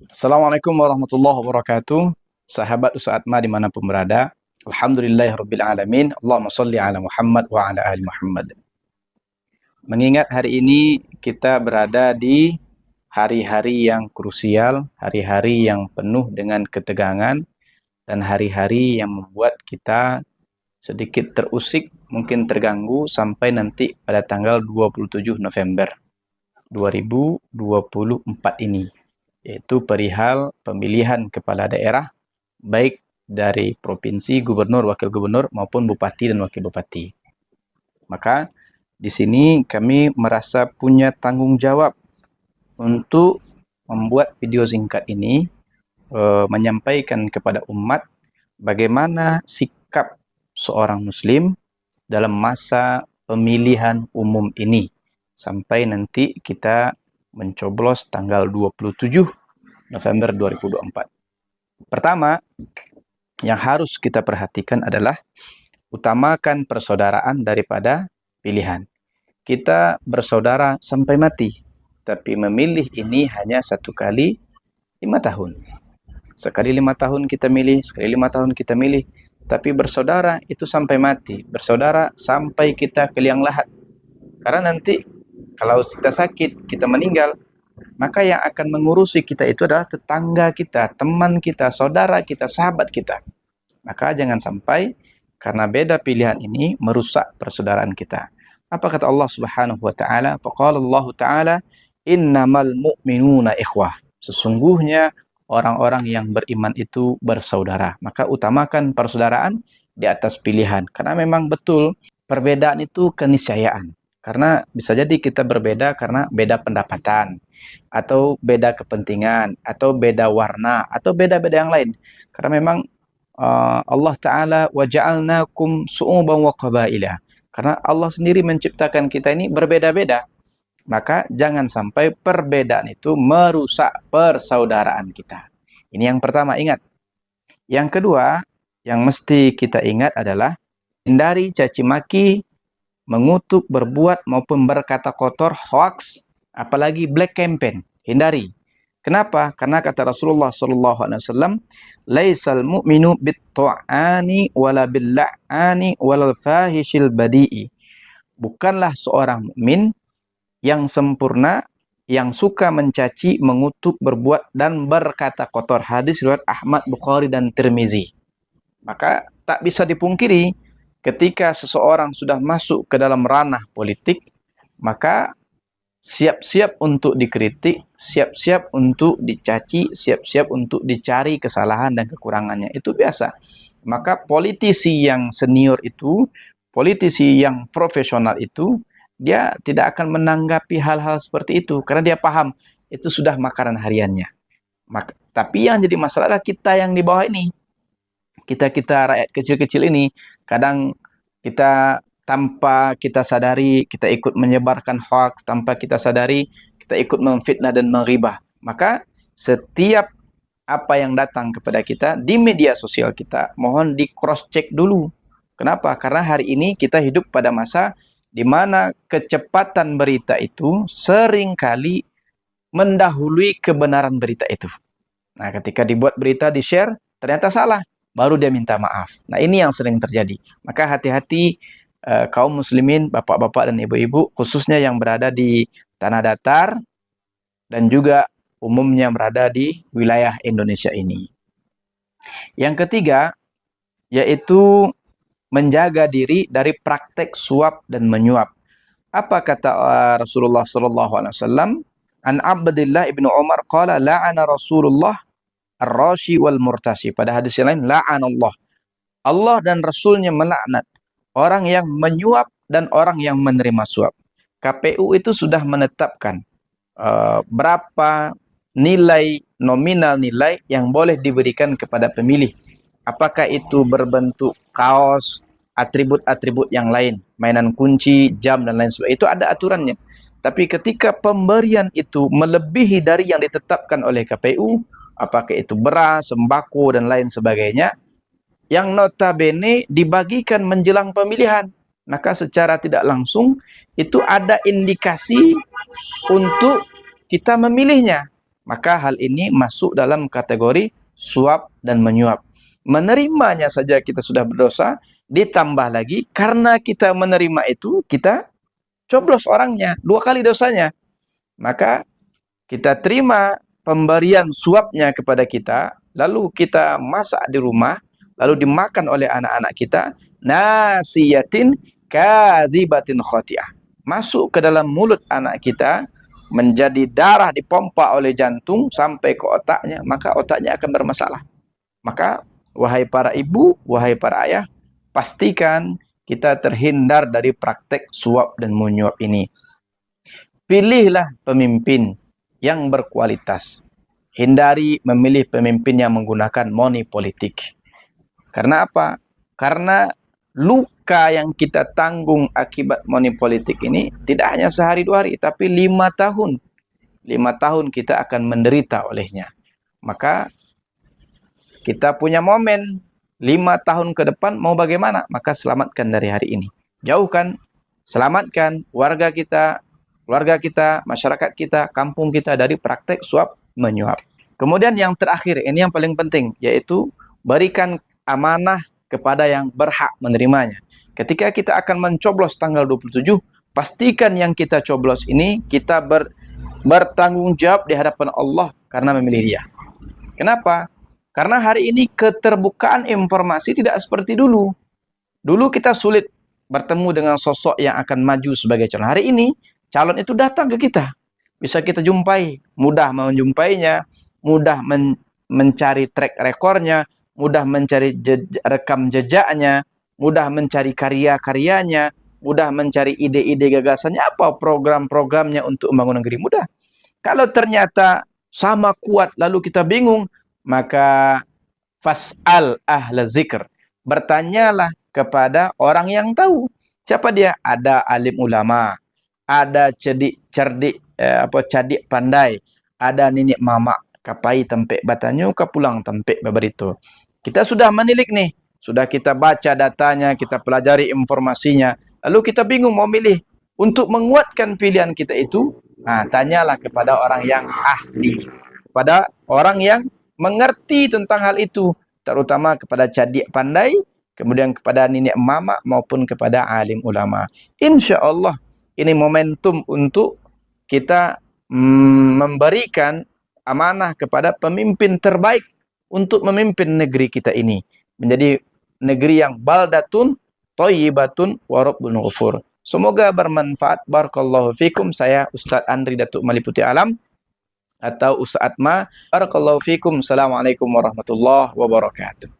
Assalamualaikum warahmatullahi wabarakatuh. Sahabat Ustaz Atma dimanapun berada. Alhamdulillahirrabbilalamin. Allahumma salli ala Muhammad wa ala ali Muhammad. Mengingat hari ini kita berada di hari-hari yang krusial, hari-hari yang penuh dengan ketegangan, dan hari-hari yang membuat kita sedikit terusik, mungkin terganggu sampai nanti pada tanggal 27 November 2024 ini, yaitu perihal pemilihan kepala daerah baik dari provinsi, gubernur, wakil gubernur maupun bupati dan wakil bupati. Maka di sini kami merasa punya tanggung jawab untuk membuat video singkat ini, menyampaikan kepada umat bagaimana sikap seorang muslim dalam masa pemilihan umum ini sampai nanti kita mencoblos tanggal 27 November 2024. Pertama, yang harus kita perhatikan adalah utamakan persaudaraan daripada pilihan. Kita bersaudara sampai mati, tapi memilih ini hanya satu kali 5 tahun. Sekali 5 tahun kita milih, sekali 5 tahun kita milih, tapi bersaudara itu sampai mati, bersaudara sampai kita ke liang lahat. Karena nanti kalau kita sakit, kita meninggal, maka yang akan mengurusi kita itu adalah tetangga kita, teman kita, saudara kita, sahabat kita. Maka jangan sampai karena beda pilihan ini merusak persaudaraan kita. Apa kata Allah Subhanahu wa taala? Faqala Allah taala, "Innamal mu'minuna ikhwah." Sesungguhnya orang-orang yang beriman itu bersaudara. Maka utamakan persaudaraan di atas pilihan. Karena memang betul perbedaan itu keniscayaan. Karena bisa jadi kita berbeda karena beda pendapatan, atau beda kepentingan, atau beda warna, atau beda-beda yang lain. Karena memang Allah Ta'ala waja'alnakum su'uban wa qabaila. Karena Allah sendiri menciptakan kita ini berbeda-beda. Maka jangan sampai perbedaan itu merusak persaudaraan kita. Ini yang pertama, ingat. Yang kedua, yang mesti kita ingat adalah hindari caci maki, mengutuk, berbuat maupun berkata kotor, hoax, apalagi black campaign. Hindari. Kenapa? Karena kata Rasulullah SAW, "Laisal mu'minu bit-ta'ani wala bil-la'ani walal fahishil badi'i." Bukanlah seorang mukmin yang sempurna, yang suka mencaci, mengutuk, berbuat, dan berkata kotor. Hadis riwayat Ahmad, Bukhari, dan Tirmizi. Maka tak bisa dipungkiri, ketika seseorang sudah masuk ke dalam ranah politik, maka siap-siap untuk dikritik, siap-siap untuk dicaci, siap-siap untuk dicari kesalahan dan kekurangannya. Itu biasa. Maka politisi yang senior itu, politisi yang profesional itu, dia tidak akan menanggapi hal-hal seperti itu karena dia paham itu sudah makanan hariannya. Tapi yang jadi masalah adalah kita yang di bawah ini. Kita rakyat kecil-kecil ini, kadang kita tanpa kita sadari, kita ikut menyebarkan hoax, tanpa kita sadari, kita ikut memfitnah dan menghibah. Maka setiap apa yang datang kepada kita di media sosial kita, mohon di cross check dulu. Kenapa? Karena hari ini kita hidup pada masa di mana kecepatan berita itu seringkali mendahului kebenaran berita itu. Nah, ketika dibuat berita, di-share, ternyata salah, baru dia minta maaf. Nah, ini yang sering terjadi. Maka hati-hati kaum muslimin, bapak-bapak dan ibu-ibu, khususnya yang berada di tanah datar dan juga umumnya berada di wilayah Indonesia ini. Yang ketiga, yaitu menjaga diri dari praktek suap dan menyuap. Apa kata Rasulullah SAW? An Abdullah ibnu Umar qala la'ana Rasulullah ar-rashi wal murtashi. Pada hadis yang lain, la'anallah. Allah dan Rasulnya melaknat orang yang menyuap dan orang yang menerima suap. KPU itu sudah menetapkan berapa nilai, nominal nilai yang boleh diberikan kepada pemilih. Apakah itu berbentuk kaos, atribut-atribut yang lain, mainan kunci, jam, dan lain sebagainya. Itu ada aturannya. Tapi ketika pemberian itu melebihi dari yang ditetapkan oleh KPU, apakah itu beras, sembako, dan lain sebagainya, yang notabene dibagikan menjelang pemilihan, maka secara tidak langsung itu ada indikasi untuk kita memilihnya. Maka hal ini masuk dalam kategori suap dan menyuap. Menerimanya saja kita sudah berdosa, ditambah lagi karena kita menerima itu, kita coblos orangnya, 2 kali dosanya. Maka kita terima pemberian suapnya kepada kita, lalu kita masak di rumah, lalu dimakan oleh anak-anak kita, nasiyatin kadzibatin khati'ah. Masuk ke dalam mulut anak kita, menjadi darah dipompa oleh jantung sampai ke otaknya, maka otaknya akan bermasalah. Maka wahai para ibu, wahai para ayah, pastikan kita terhindar dari praktek suap dan menyuap ini. Pilihlah pemimpin yang berkualitas. Hindari memilih pemimpin yang menggunakan money politik. Karena apa? Karena luka yang kita tanggung akibat money politik ini tidak hanya sehari 2 hari, tapi 5 tahun. 5 tahun kita akan menderita olehnya. Maka kita punya momen 5 tahun ke depan mau bagaimana? Maka selamatkan dari hari ini. Jauhkan, selamatkan warga kita, keluarga kita, masyarakat kita, kampung kita dari praktek suap menyuap. Kemudian yang terakhir, ini yang paling penting, yaitu berikan amanah kepada yang berhak menerimanya. Ketika kita akan mencoblos tanggal 27, pastikan yang kita coblos ini kita bertanggung jawab di hadapan Allah karena memilih dia. Kenapa? Karena hari ini keterbukaan informasi tidak seperti dulu. Dulu kita sulit bertemu dengan sosok yang akan maju sebagai calon. Hari ini, calon itu datang ke kita. Bisa kita jumpai, mudah menjumpainya, mudah mencari track rekornya, mudah mencari rekam jejaknya, mudah mencari karya-karyanya, mudah mencari ide-ide gagasannya, apa program-programnya untuk membangun negeri, mudah. Kalau ternyata sama kuat lalu kita bingung, maka fas'al ahla zikr. Bertanyalah kepada orang yang tahu. Siapa dia? Ada alim ulama, ada cerdik cadik pandai, ada nenek mama, kapai tempek batanyu kapulang tempek babarito. Kita sudah menilik nih, sudah kita baca datanya, kita pelajari informasinya, lalu kita bingung mau milih. Untuk menguatkan pilihan kita itu, tanyalah kepada orang yang ahli, kepada orang yang mengerti tentang hal itu, terutama kepada cadik pandai, kemudian kepada nenek mama maupun kepada alim ulama. Insya Allah ini momentum untuk kita memberikan amanah kepada pemimpin terbaik untuk memimpin negeri kita ini menjadi negeri yang baldatun thayyibatun wa rabbun ghafur. Semoga bermanfaat. Barakallahu fikum. Saya Ustaz Andri Datuk Maliputi Alam atau Ustaz Atma. Barakallahu fikum. Assalamualaikum warahmatullahi wabarakatuh.